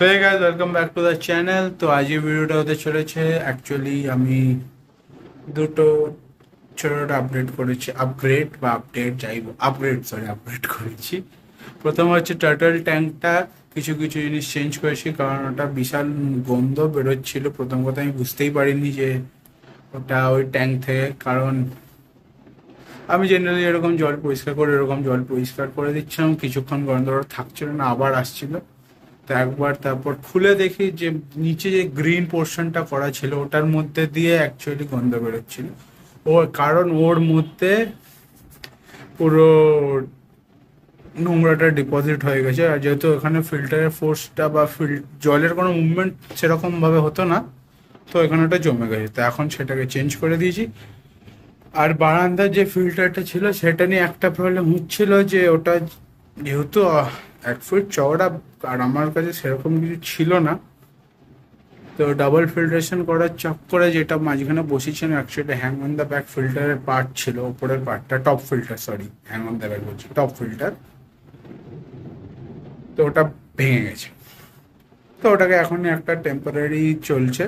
So hey guys, welcome back to the channel. তো আজকের ভিডিওটা হতে চলেছে, অ্যাকচুয়ালি আমি দুটো ছোটো ছোটো আপডেট করেছি, আপগ্রেড করেছি। প্রথম হচ্ছে টার্টল ট্যাঙ্কটা কিছু কিছু জিনিস চেঞ্জ করেছি, কারণ ওটা বিশাল গন্ধ বেরোচ্ছিল। প্রথম কথা আমি বুঝতেই পারিনি যে ওটা ওই ট্যাঙ্ক থেকে, কারণ আমি জেনারেলি এরকম জল পরিষ্কার করে দিচ্ছিলাম, কিছুক্ষণ গন্ধটা থাকছিল না, আবার আসছিল। তো একবার তারপর খুলে দেখি যে নিচে যে গ্রিন পোর্শনটা করা ছিল ওটার মধ্যে দিয়ে অ্যাকচুয়ালি গন্ধ বেরোচ্ছিল। কারণ ওর মধ্যে পুরো নোংরাটা ডিপোজিট হয়ে গেছে, আর যেহেতু এখানে ফিল্টারের ফোর্সটা বা জলের কোনো মুভমেন্ট সেরকমভাবে হতো না, তো এখানে ওটা জমে গেছে। তো এখন সেটাকে চেঞ্জ করে দিয়েছি। আর বারান্দার যে ফিল্টারটা ছিল সেটা নিয়ে একটা প্রবলেম হচ্ছিল, যে ওটা যেহেতু 1 ফুট চওড়া আর আমার কাছে সেরকম কিছু ছিল না, তো ডাবল ফিল্ট্রেশন করার চক্করে যেটা মাঝখানে বসিয়েছিলাম, actually hang on the back ফিল্টারের পার্ট ছিল, ওপরের পার্টটা top filter, hang on the back বলছি, টপ ফিল্টার। তো ওটা ভেঙে গেছে। তো ওটাকে এখন একটা টেম্পোরারি চলছে,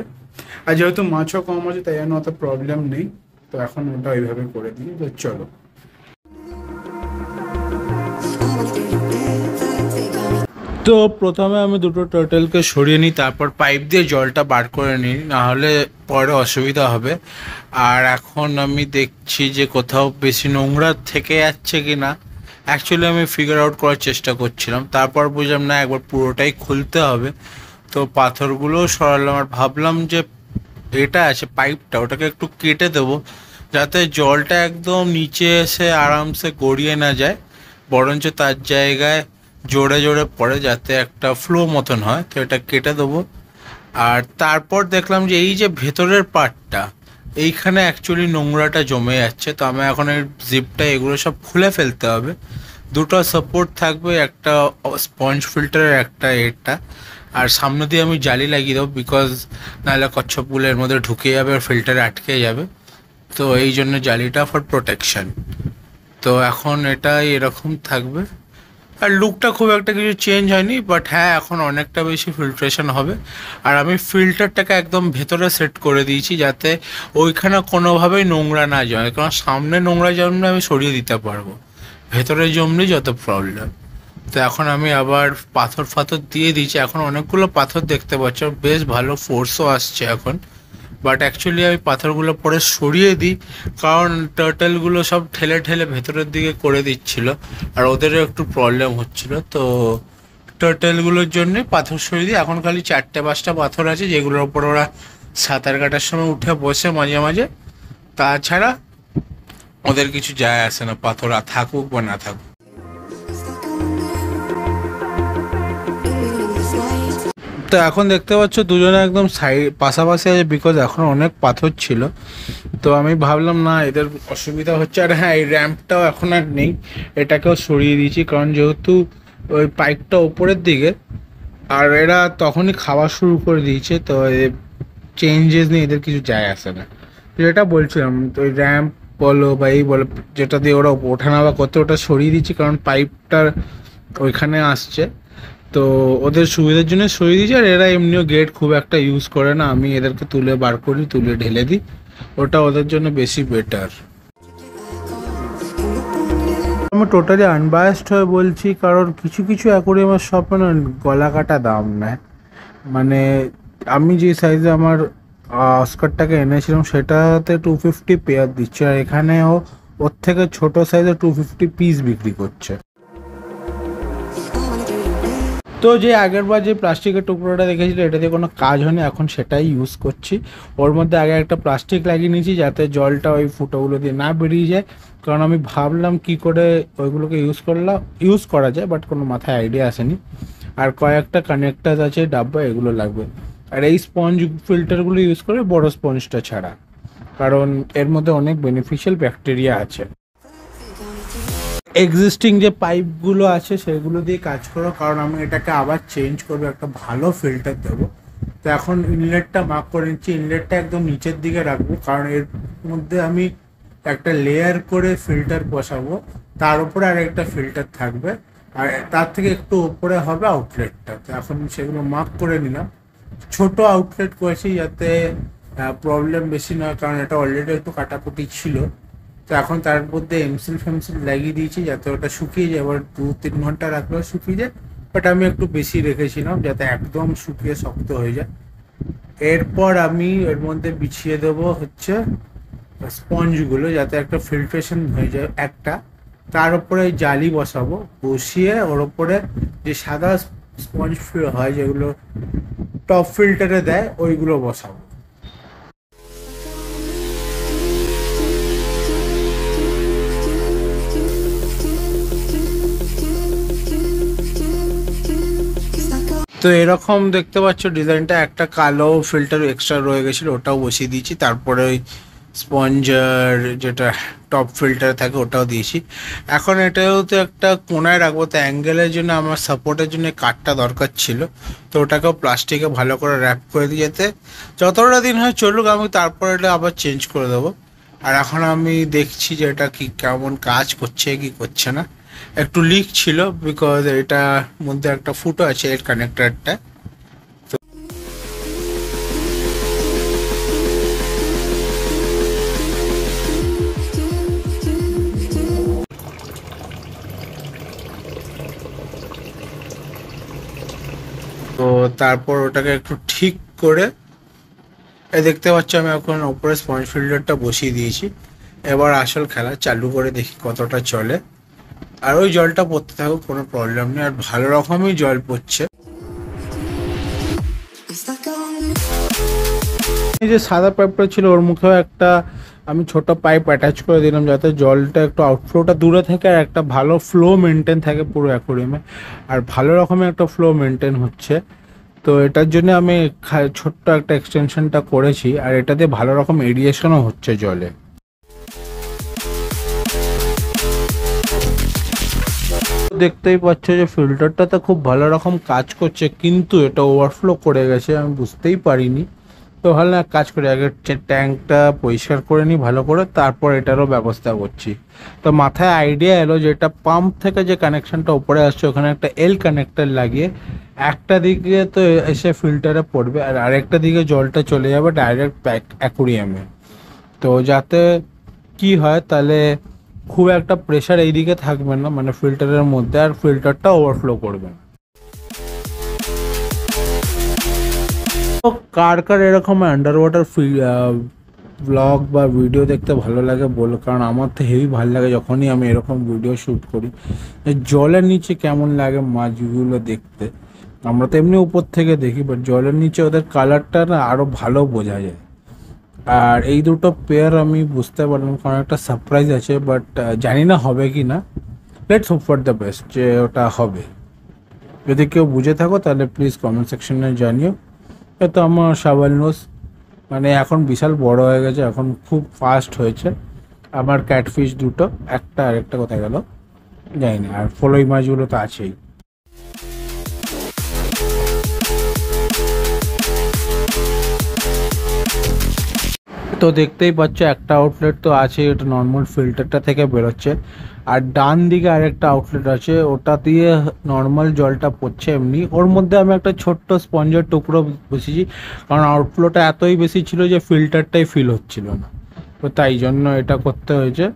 আর যেহেতু মাছও কম আছে তাই জন্য অত প্রবলেম নেই। তো এখন ওটা ওইভাবে করে দিই। তো চলো, তো প্রথমে আমি দুটো টার্টলকে সরিয়ে নিই, তারপর পাইপ দিয়ে জলটা বার করে নিই, নাহলে পরে অসুবিধা হবে। আর এখন আমি দেখছি যে কোথাও বেশি নোংরা থেকে যাচ্ছে কি না, অ্যাকচুয়ালি আমি ফিগার আউট করার চেষ্টা করছিলাম। তারপর বুঝলাম না, একবার পুরোটাই খুলতে হবে। তো পাথরগুলোও সরালাম, আর ভাবলাম যে এটা আছে পাইপটা, ওটাকে একটু কেটে দেবো, যাতে জলটা একদম নিচে এসে আরামসে গড়িয়ে না যায়, বরঞ্চ তার জায়গায় জোরে জোরে পড়ে, যাতে একটা ফ্লো মতন হয়। তো এটা কেটে দেবো। আর তারপর দেখলাম যে এই যে ভেতরের পার্টটা, এইখানে অ্যাকচুয়ালি নোংরাটা জমে যাচ্ছে। তো আমি এখন এই জিপটা এগুলো সব খুলে ফেলতে হবে। দুটো সাপোর্ট থাকবে, একটা স্পঞ্জ ফিল্টারের, একটা এটা। আর সামনে দিয়ে আমি জালি লাগিয়ে দেবো, বিকজ নাহলে কচ্ছপগুলো এর মধ্যে ঢুকে যাবে আর ফিল্টারে আটকে যাবে। তো এই জন্য জালিটা ফর প্রোটেকশন। তো এখন এটা এরকম থাকবে, আর লুকটা খুব একটা কিছু চেঞ্জ হয়নি, বাট হ্যাঁ এখন অনেকটা বেশি ফিল্ট্রেশন হবে। আর আমি ফিল্টারটাকে একদম ভেতরে সেট করে দিয়েছি, যাতে ওইখানে কোনোভাবেই নোংরা না জমে, কারণ সামনে নোংরা জমলে আমি সরিয়ে দিতে পারবো, ভেতরে জমলেই যত প্রবলেম। তো এখন আমি আবার পাথর ফাথর দিয়ে দিয়েছি, এখন অনেকগুলো পাথর দেখতে পাচ্ছ, বেশ ভালো ফোর্সও আসছে এখন। বাট অ্যাকচুয়ালি আমি পাথরগুলো পরে সরিয়ে দিই, কারণ টার্টেলগুলো সব ঠেলে ঠেলে ভেতরের দিকে করে দিচ্ছিল, আর ওদেরও একটু প্রবলেম হচ্ছিল। তো টার্টেলগুলোর জন্য পাথর সরিয়ে দিই। এখন খালি 4-5টা পাথর আছে, যেগুলোর ওপর ওরা সাঁতার কাটার সময় উঠে বসে মাঝে মাঝে। তাছাড়া ওদের কিছু যায় আসে না, পাথর থাকুক বা না থাকুক। তো এখন দেখতে পাচ্ছ দুজনে একদম পাশাপাশি আছে, বিকজ এখন অনেক পাথর ছিল। তো আমি ভাবলাম না, এদের অসুবিধা হচ্ছে। আর হ্যাঁ, এই র্যাম্পটাও এখন আর নেই, এটাকেও সরিয়ে দিয়েছি, কারণ যেহেতু ওই পাইপটা ওপরের দিকে, আর এরা তখনই খাওয়া শুরু করে দিয়েছে, তো চেঞ্জেস নিয়ে এদের কিছু যায় আসে না। যেটা বলছিলাম, তো ওই র্যাম্প বলো বা এই বলো, যেটা দিয়ে ওরা ওঠানামা করতে, ওটা সরিয়ে দিচ্ছি, কারণ পাইপটার ওইখানে আসছে। তো ওদের সুবিধার জন্য সরিয়ে দিয়েছি। আর এরা এমনিও গেট খুব একটা ইউজ করে না, আমি এদেরকে তুলে বার করি, তুলে ঢেলে দিই, ওটা ওদের জন্য বেশি বেটার। আমি টোটালি আনবায়াসড হয়ে বলছি, কারণ কিছু কিছু অ্যাকোরিয়ামের সব মানে গলা কাটা দাম নেয়। মানে আমি যে সাইজে আমার অস্কারটাকে এনেছিলাম সেটাতে 250 পেয়ার দিচ্ছে, আর এখানেও ওর থেকে ছোট সাইজে 250 পিস বিক্রি করছে। তো যে আগের বার যে প্লাস্টিকের টুকরোটা দেখেছিল, এটা দিয়ে কোনো কাজ হয়নি, এখন সেটাই ইউজ করছি। ওর মধ্যে আগে একটা প্লাস্টিক লাগিয়ে নিয়েছি, যাতে জলটা ওই ফুটোগুলো দিয়ে না বেরিয়ে যায়, কারণ আমি ভাবলাম কি করে ওইগুলোকে ইউজ করা যায়, বাট কোনো মাথায় আইডিয়া আসেনি। আর কয়েকটা কানেক্টার আছে ডাব্বা, এগুলো লাগবে। আর এই স্পঞ্জ ফিল্টারগুলো ইউজ করে, বড় স্পঞ্জটা ছাড়া, কারণ এর মধ্যে অনেক বেনিফিশিয়াল ব্যাকটেরিয়া আছে। এক্সিস্টিং যে পাইপগুলো আছে সেগুলো দিয়ে কাজ করো, কারণ আমি এটাকে আবার চেঞ্জ করবো, একটা ভালো ফিল্টার দেবো। তো এখন ইনলেটটা মার্ক করে নিচ্ছি, ইনলেটটা একদম নিচের দিকে রাখবো, কারণ এর মধ্যে আমি একটা লেয়ার করে ফিল্টার বসাবো, তার উপরে আর একটা ফিল্টার থাকবে, আর তার থেকে একটু উপরে হবে আউটলেটটা। তো এখন সেগুলো মার্ক করে নিলাম, ছোট আউটলেট করেছি যাতে প্রবলেম বেশি নয়, কারণ এটা অলরেডি একটু কাটাকুটি ছিল। তো এখন তার মধ্যে এমসিল ফেমসিল লাগিয়ে দিয়েছি যাতে ওটা শুকিয়ে যায়, এবার 2-3 ঘন্টা রাখলেও শুকিয়ে যায়। বাট আমি একটু বেশি রেখেছিলাম যাতে একদম শুকিয়ে শক্ত হয়ে যায়। এরপর আমি এর মধ্যে বিছিয়ে দেবো হচ্ছে স্পঞ্জগুলো, যাতে একটা ফিল্ট্রেশন হয়ে যায় একটা। তার উপরে জালি বসাবো, বসিয়ে ওর উপরে যে সাদা স্পঞ্জ হয় যেগুলো টপ ফিল্টারে দেয় ওইগুলো বসাবো। তো এরকম দেখতে পাচ্ছ ডিজাইনটা, একটা কালো ফিল্টার এক্সট্রা রয়ে গেছিলো ওটাও বসিয়ে দিয়েছি, তারপরে ওই স্পঞ্জার যেটা টপ ফিল্টার থাকে ওটাও দিয়েছি। এখন এটাও তো একটা কোনায় রাখবো, তো অ্যাঙ্গেলের জন্য আমার সাপোর্টের জন্য কাঠটা দরকার ছিল, তো ওটাকেও প্লাস্টিকে ভালো করে র্যাপ করে দিয়ে যাতে যতটা দিন হয় চলুক, আমি তারপরে এটা আবার চেঞ্জ করে দেবো। আর এখন আমি দেখছি যে এটা কি কেমন কাজ করছে কি করছে না। একটু লিক ছিল বিকজ এটার মধ্যে একটা ফুটো আছে এর কানেক্টরটা। তো তারপর ওটাকে একটু ঠিক করে দেখতে পাচ্ছ আমি এখন উপরে স্পঞ্জ ফিল্টারটা বসিয়ে দিয়েছি। এবার আসল খেলা চালু করে দেখি কতটা চলে। আর ওই জলটা পড়তে থাকুক, কোনো প্রবলেম নেই, আর ভালো রকমই জল পড়ছে। এই যে সাদা পাইপটা ছিল ওর মুখেও একটা আমি ছোট পাইপ অ্যাটাচ করে দিলাম যাতে জলটা একটু আউটফ্লোটা দূরে থাকে আর একটা ভালো ফ্লো মেনটেন থাকে পুরো অ্যাকোয়ারিয়ামে। আর ভালো রকমের একটা ফ্লো মেনটেন হচ্ছে, তো এটার জন্য আমি ছোট্ট একটা এক্সটেনশনটা করেছি, আর এটাতে ভালো রকম এরিয়েশনও হচ্ছে জলে। দেখতেই পাচ্ছ যে ফিল্টারটাতে খুব ভালো রকম কাজ করছে, কিন্তু এটা ওভারফ্লো করে গেছে, আমি বুঝতেই পারিনি। তো ভালো এক কাজ করি, আগে ট্যাঙ্কটা পরিষ্কার করে নিই ভালো করে, তারপর এটারও ব্যবস্থা করছি। তো মাথায় আইডিয়া এলো যে এটা পাম্প থেকে যে কানেকশনটা উপরে আসছে ওখানে একটা এল কানেক্টর লাগিয়ে একটা দিকে তো এসে ফিল্টারে পড়বে, আর আরেকটা দিকে জলটা চলে যাবে ডাইরেক্ট অ্যাকুরিয়ামে। তো যাতে কি হয় তাহলে খুব একটা প্রেশার এইদিকে থাকবে না, মানে ফিল্টারের মধ্যে, আর ফিল্টারটা ওভারফ্লো করবে না। তো কার কার এরকম আন্ডার ওয়াটার ব্লগ বা ভিডিও দেখতে ভালো লাগে বলো, কারণ আমার তো হেভি ভালো লাগে যখনই আমি এরকম ভিডিও শ্যুট করি, জলের নিচে কেমন লাগে মাছগুলো দেখতে। আমরা তো এমনি উপর থেকে দেখি, বাট জলের নিচে ওদের কালারটা না আরও ভালো বোঝা যায়। আর এই দুটো পেয়ার আমি বুঝতে পারলাম, কারণ একটা সারপ্রাইজ আছে, বাট জানি না হবে কি না। Let's hope for the best যে ওটা হবে। যদি কেউ বুঝে থাকো তাহলে প্লিজ কমেন্ট সেকশনে জানিও। তো আমার সাবাল নোস মানে এখন বিশাল বড় হয়ে গেছে, এখন খুব ফাস্ট হয়েছে। আমার ক্যাটফিশ দুটো, একটা আরেকটা কোথায় গেল জানি না, আর ফলই মাছগুলো তো আছেই। তো দেখতেই পাচ্ছ একটা আউটলেট তো আছে, এটা নর্মাল ফিল্টারটা থেকে বেরোচ্ছে, আর ডান দিকে আরেকটা আউটলেট আছে ওটা দিয়ে নর্মাল জলটা পড়ছে এমনি। ওর মধ্যে আমি একটা ছোট্ট স্পঞ্জের টুকরো বসিয়েছি, কারণ আউটফ্লোটা এতই বেশি ছিল যে ফিল্টারটাই ফিল হচ্ছিল না, তো তাই জন্য এটা করতে হয়েছে।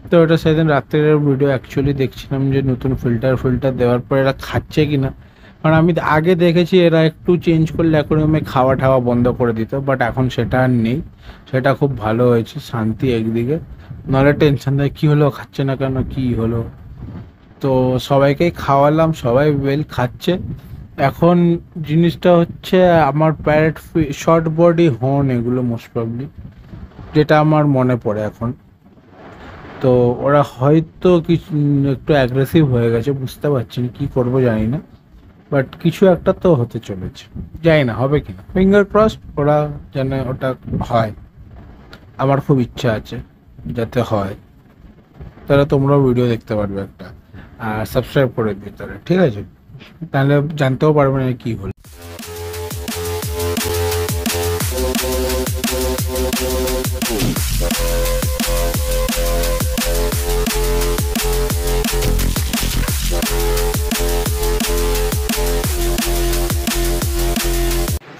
তো এটা সেদিন রাত্রের ভিডিও অ্যাকচুয়ালি দেখছিলাম যে নতুন ফিল্টার দেওয়ার পর এরা খাচ্ছে কি না, কারণ আমি আগে দেখেছি এরা একটু চেঞ্জ করলে অ্যাকোয়ারিয়ামে খাওয়া ঠাওয়া বন্ধ করে দিত, বাট এখন সেটা আর নেই। সেটা খুব ভালো হয়েছে, শান্তি একদিকে, নাহলে টেনশন দেয় কী হলো খাচ্ছে না কেন কী হলো। তো সবাইকেই খাওয়ালাম, সবাই ওয়েল খাচ্ছে। এখন জিনিসটা হচ্ছে আমার প্যারেট শর্ট বডি হর্ন এগুলো মোস্ট প্রবলি, যেটা আমার মনে পড়ে এখন। তো ওরা হয়তো কিছু একটু অ্যাগ্রেসিভ হয়ে গেছে, বুঝতে পারছি না কী করবো জানি না, বাট কিছু একটা তো হতে চলেছে, জানি না হবে কিনা, ফিঙ্গার ক্রস ওরা যেন ওটা হয়। আমার খুব ইচ্ছা আছে যাতে হয়, তাহলে তোমরাও ভিডিও দেখতে পারবে একটা, আর সাবস্ক্রাইব করে দিও তাহলে, ঠিক আছে? তাহলে জানতেও পারবে না কী হলো।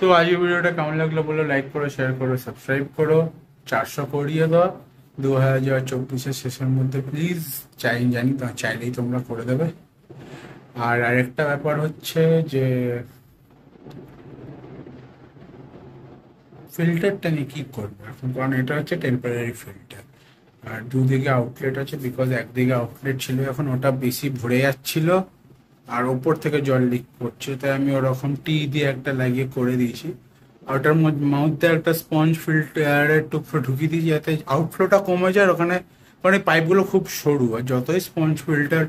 তো আজকের ভিডিওটা কেমন লাগলো বলো, লাইক করো, শেয়ার করো, সাবস্ক্রাইব করো। 400 করিয়ে দাও 2024-এর শেষের মধ্যে প্লিজ। জানি তো চাইলেই তোমরা করে দেবে। আর আরেকটা ব্যাপার হচ্ছে যে ফিল্টারটা নিয়ে কি করবো এখন, কারণ এটা হচ্ছে টেম্পোরারি ফিল্টার। আর দুদিকে আউটলেট আছে, বিকজ একদিকে আউটলেট ছিল, এখন ওটা বেশি ভরে যাচ্ছিল আর ওপর থেকে জল লিক করছে, তাই আমি ওরকম টি দিয়ে একটা লাগিয়ে করে দিয়েছি। আর ওটার মধ্যে একটা স্পঞ্জ ফিল্টারের টুকরো ঢুকিয়ে দিয়েছি যাতে আউটফ্লোটা কমে যায়। আর ওখানে মানে পাইপগুলো খুব সরু, আর যতই স্পঞ্জ ফিল্টার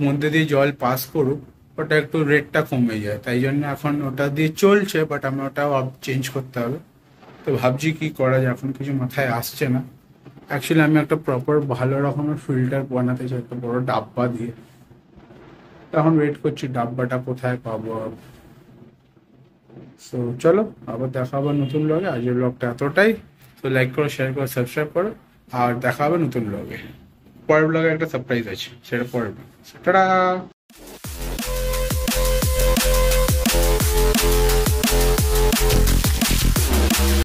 মধ্যে দিয়ে জল পাস করুক ওটা একটু রেটটা কমে যায়, তাই জন্য এখন ওটা দিয়ে চলছে। বাট আমি ওটাও চেঞ্জ করতে হবে, তো ভাবছি কি করা যায়, এখন কিছু মাথায় আসছে না। অ্যাকচুয়ালি আমি একটা প্রপার ভালো রকমের ফিল্টার বানাতে চাই, একটা বড় ডাব্বা দিয়ে। এখন ওয়েট করছি ডাব্বাটা কোথায় পাবো। সো চলো, আবার দেখা হবে নতুন ব্লগে। আজকের ব্লগটা এতটাই। তো লাইক করো, শেয়ার করো, সাবস্ক্রাইব করো, আর দেখা হবে নতুন ব্লগে। পরের ব্লগে একটা সারপ্রাইজ আছে, সেটা পরের ব্লগে। টাটা।